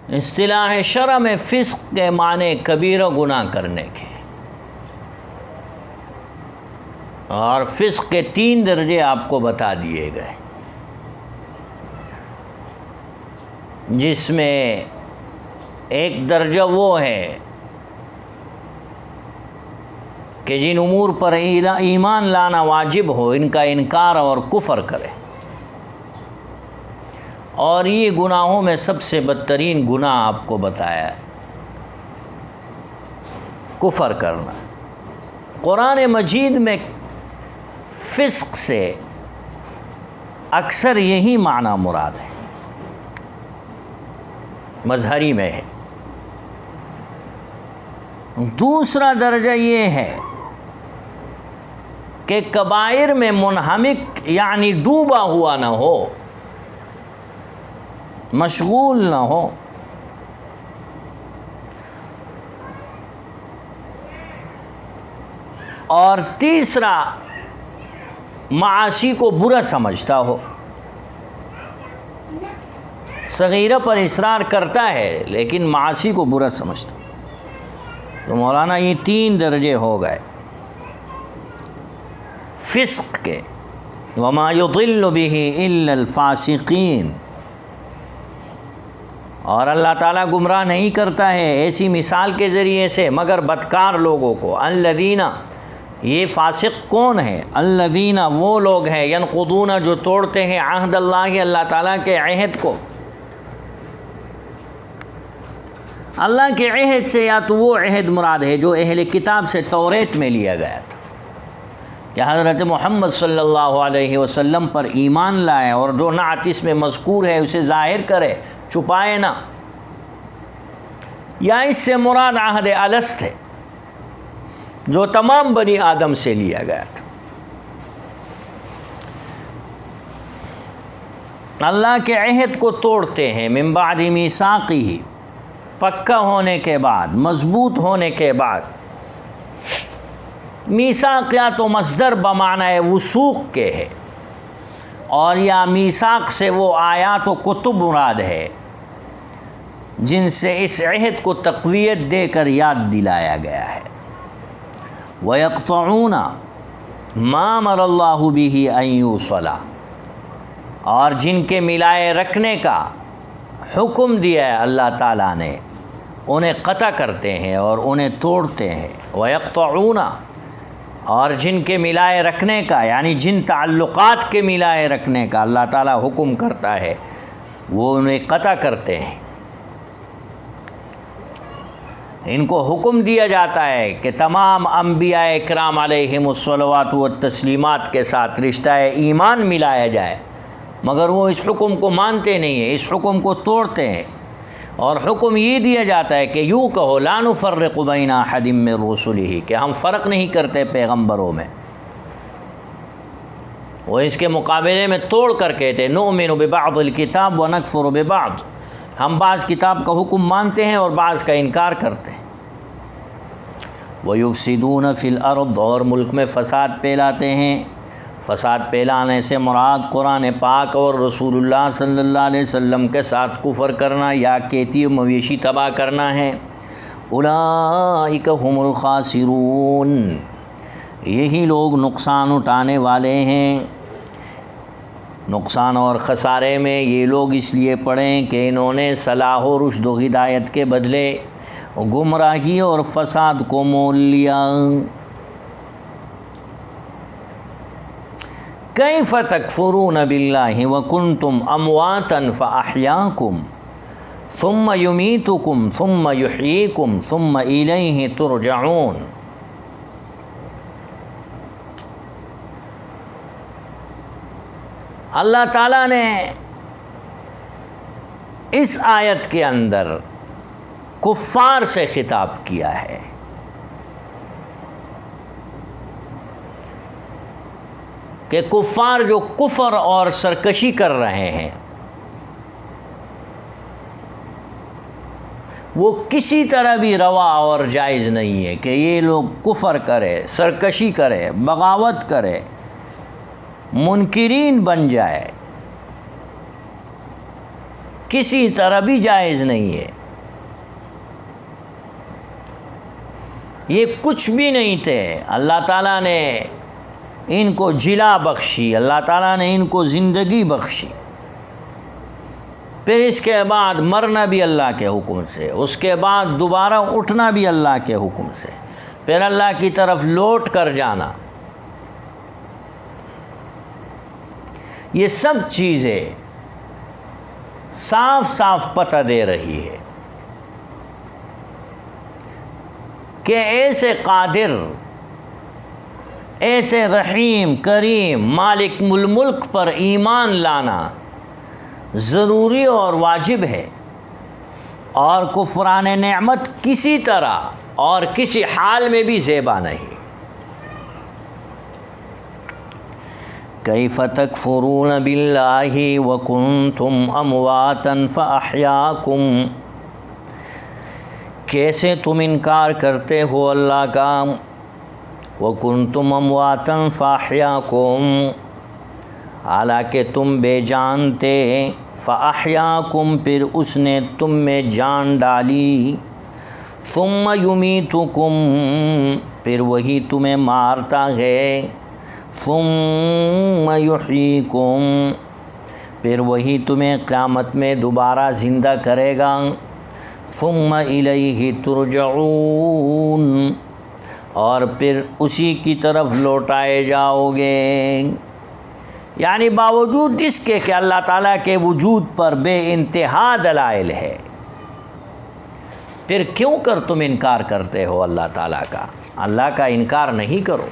اصطلاح شرع میں فسق کے معنی کبیرہ گناہ کرنے کے، اور فسق کے 3 درجے آپ کو بتا دیے گئے، جس میں ایک درجہ وہ ہے کہ جن امور پر ایمان لانا واجب ہو ان کا انکار اور کفر کرے، اور یہ گناہوں میں سب سے بدترین گناہ آپ کو بتایا ہے کفر کرنا۔ قرآن مجید میں فسق سے اکثر یہی معنی مراد ہے، مظہری میں ہے۔ دوسرا درجہ یہ ہے کہ کبائر میں منہمک یعنی ڈوبا ہوا نہ ہو، مشغول نہ ہو، اور تیسرا معاصی کو برا سمجھتا ہو، صغیرہ پر اصرار کرتا ہے لیکن معاصی کو برا سمجھتا ہو۔ تو مولانا یہ 3 درجے ہو گئے فسق کے، وما يضل به الا الفاسقین، اور اللہ تعالیٰ گمراہ نہیں کرتا ہے ایسی مثال کے ذریعے سے مگر بدکار لوگوں کو۔ الذین، یہ فاسق کون ہے؟ الذین، وہ لوگ ہیں، ینقضون، جو توڑتے ہیں، عہد اللہ، اللہ تعالیٰ کے عہد کو۔ اللہ کے عہد سے یا تو وہ عہد مراد ہے جو اہل کتاب سے توریت میں لیا گیا تھا کہ حضرت محمد صلی اللہ علیہ وسلم پر ایمان لائے، اور جو نعت اس میں مذکور ہے اسے ظاہر کرے، چھپائے نہ۔ یا اس سے مراد عہد الست ہے جو تمام بنی آدم سے لیا گیا تھا۔ اللہ کے عہد کو توڑتے ہیں، من بعد میثاقہ، پکا ہونے کے بعد، مضبوط ہونے کے بعد۔ میثاق یا تو مصدر بمعنی وثوق کے ہے، اور یا میثاق سے وہ آیات و کتب مراد ہے جن سے اس عہد کو تقویت دے کر یاد دلایا گیا ہے۔ وَيَقْطَعُونَ مَا أَمَرَ اللَّهُ بِهِ أَن يُوصَلَ، اور جن کے ملائے رکھنے کا حکم دیا ہے اللہ تعالیٰ نے انہیں قطع کرتے ہیں اور انہیں توڑتے ہیں۔ وَيَقْطَعُونَ، اور جن کے ملائے رکھنے کا یعنی جن تعلقات کے ملائے رکھنے کا اللہ تعالیٰ حکم کرتا ہے وہ انہیں قطع کرتے ہیں۔ ان کو حکم دیا جاتا ہے کہ تمام انبیاء اکرام علیہم الصلوات والتسلیمات کے ساتھ رشتہ ایمان ملایا جائے، مگر وہ اس حکم کو مانتے نہیں ہیں، اس حکم کو توڑتے ہیں، اور حکم یہ دیا جاتا ہے کہ یوں کہو لا نفرق بین احد من رسلہ، کہ ہم فرق نہیں کرتے پیغمبروں میں۔ وہ اس کے مقابلے میں توڑ کر کہتے نؤمن ببعض الکتاب ونکفر ببعض، ہم بعض کتاب کا حکم مانتے ہیں اور بعض کا انکار کرتے ہیں۔ وَيُفْسِدُونَ فِي الْأَرْضِ، اور ملک میں فساد پھیلاتے ہیں۔ فساد پھیلانے سے مراد قرآن پاک اور رسول اللہ صلی اللہ علیہ وسلم کے ساتھ کفر کرنا یا کھیتی و مویشی تباہ کرنا ہے۔ اولئک هم الخاسرون، یہی لوگ نقصان اٹھانے والے ہیں۔ نقصان اور خسارے میں یہ لوگ اس لیے پڑیں کہ انہوں نے صلاح و رشد و ہدایت کے بدلے گمراہی اور فساد کو مول لیا۔ کیف تکفرون باللہ وکنتم امواتا فاحیاکم ثم یمیتکم ثم یحییکم ثم الیہ ترجعون۔ اللہ تعالیٰ نے اس آیت کے اندر کفار سے خطاب کیا ہے کہ کفار جو کفر اور سرکشی کر رہے ہیں وہ کسی طرح بھی روا اور جائز نہیں ہے کہ یہ لوگ کفر کرے، سرکشی کرے، بغاوت کرے، منکرین بن جائے۔ کسی طرح بھی جائز نہیں ہے. یہ کچھ بھی نہیں تھے. اللہ تعالیٰ نے ان کو جلا بخشی، اللہ تعالیٰ نے ان کو زندگی بخشی، پھر اس کے بعد مرنا بھی اللہ کے حکم سے، اس کے بعد دوبارہ اٹھنا بھی اللہ کے حکم سے، پھر اللہ کی طرف لوٹ کر جانا. یہ سب چیزیں صاف صاف پتہ دے رہی ہے کہ ایسے قادر، ایسے رحیم کریم مالک الملک پر ایمان لانا ضروری اور واجب ہے، اور کفران نعمت کسی طرح اور کسی حال میں بھی زیبا نہیں. کیف تکفرون باللہ وکنتم امواتا فاحیاکم، کیسے تم انکار کرتے ہو اللہ کا، وکنتم امواتا فاحیاکم، حالانکہ تم بے جان تھے، فاحیاکم، پھر اس نے تم میں جان ڈالی، ثم یمیتکم، پھر وہی تمہیں مارتا ہے، ثم یحییکم، پھر وہی تمہیں قیامت میں دوبارہ زندہ کرے گا، ثم الیہ ترجعون، اور پھر اسی کی طرف لوٹائے جاؤ گے. یعنی باوجود اس کے کہ اللہ تعالیٰ کے وجود پر بے انتہا دلائل ہے، پھر کیوں کر تم انکار کرتے ہو اللہ تعالیٰ کا؟ اللہ کا انکار نہیں کرو.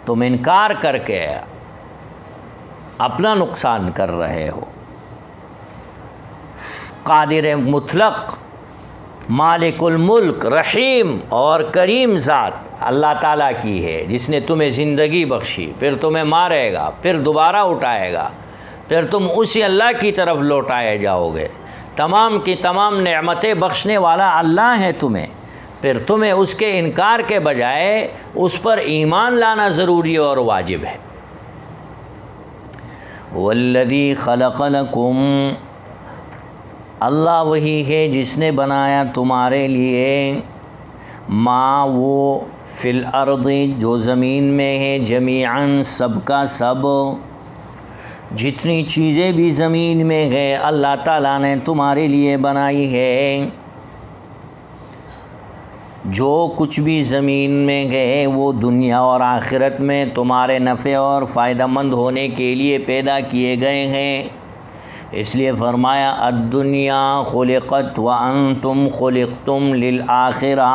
تم انکار کر کے اپنا نقصان کر رہے ہو. قادر مطلق، مالک الملک، رحیم اور کریم ذات اللہ تعالیٰ کی ہے، جس نے تمہیں زندگی بخشی، پھر تمہیں مارے گا، پھر دوبارہ اٹھائے گا، پھر تم اسی اللہ کی طرف لوٹائے جاؤ گے. تمام کی تمام نعمتیں بخشنے والا اللہ ہے تمہیں، پھر تمہیں اس کے انکار کے بجائے اس پر ایمان لانا ضروری اور واجب ہے. والذی خلق لکم، اللہ وہی ہے جس نے بنایا تمہارے لیے، ما وہ، فی الارض، جو زمین میں ہے، جمیعاً، سب کا سب، جتنی چیزیں بھی زمین میں ہے اللہ تعالیٰ نے تمہارے لیے بنائی ہے. جو کچھ بھی زمین میں ہے وہ دنیا اور آخرت میں تمہارے نفع اور فائدہ مند ہونے کے لیے پیدا کیے گئے ہیں. اس لیے فرمایا الدنیا خلقت وانتم خلقتم للآخرہ،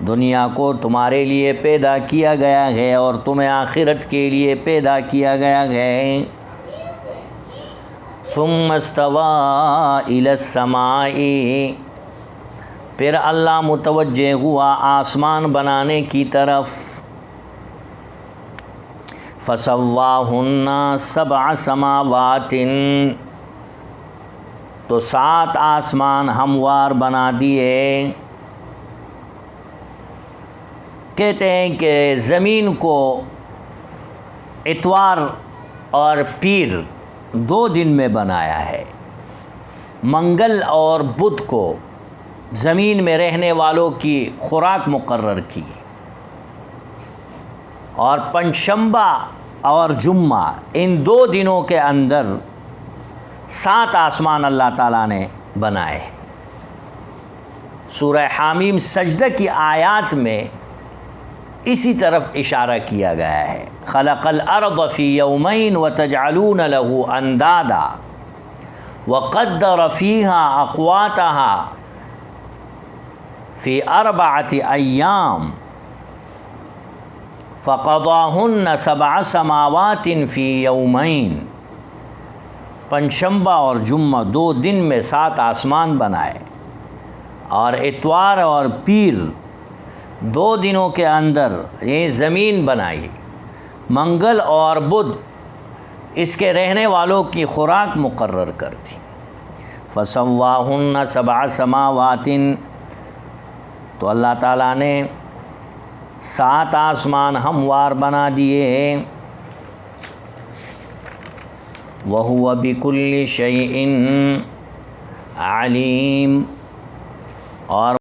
دنیا کو تمہارے لیے پیدا کیا گیا ہے اور تمہیں آخرت کے لیے پیدا کیا گیا ہے. ثم استوى الى السماء، پھر اللہ متوجہ ہوا آسمان بنانے کی طرف، فسواہن سبع سماوات، تو 7 آسمان ہموار بنا دیے. کہتے ہیں کہ زمین کو اتوار اور پیر 2 دن میں بنایا ہے، منگل اور بدھ کو زمین میں رہنے والوں کی خوراک مقرر کی، اور پنجشنبہ اور جمعہ ان 2 دنوں کے اندر 7 آسمان اللہ تعالیٰ نے بنائے. سورہ حامیم سجدہ کی آیات میں اسی طرف اشارہ کیا گیا ہے. خلق الارض فی یومین وتجعلون له اندادا وقدر فیہا اقواتہا فی 4 ایام فقضاہن 7 سماوات فی یومین. پنجشنبہ اور جمعہ 2 دن میں 7 آسمان بنائے، اور اتوار اور پیر 2 دنوں کے اندر یہ زمین بنائی، منگل اور بدھ اس کے رہنے والوں کی خوراک مقرر کر دی. فسواہن 7 سماوات، تو اللہ تعالیٰ نے 7 آسمان ہموار بنا دیے. وَهُوَ بِكُلِّ شَيْءٍ عَلِيمٌ، اور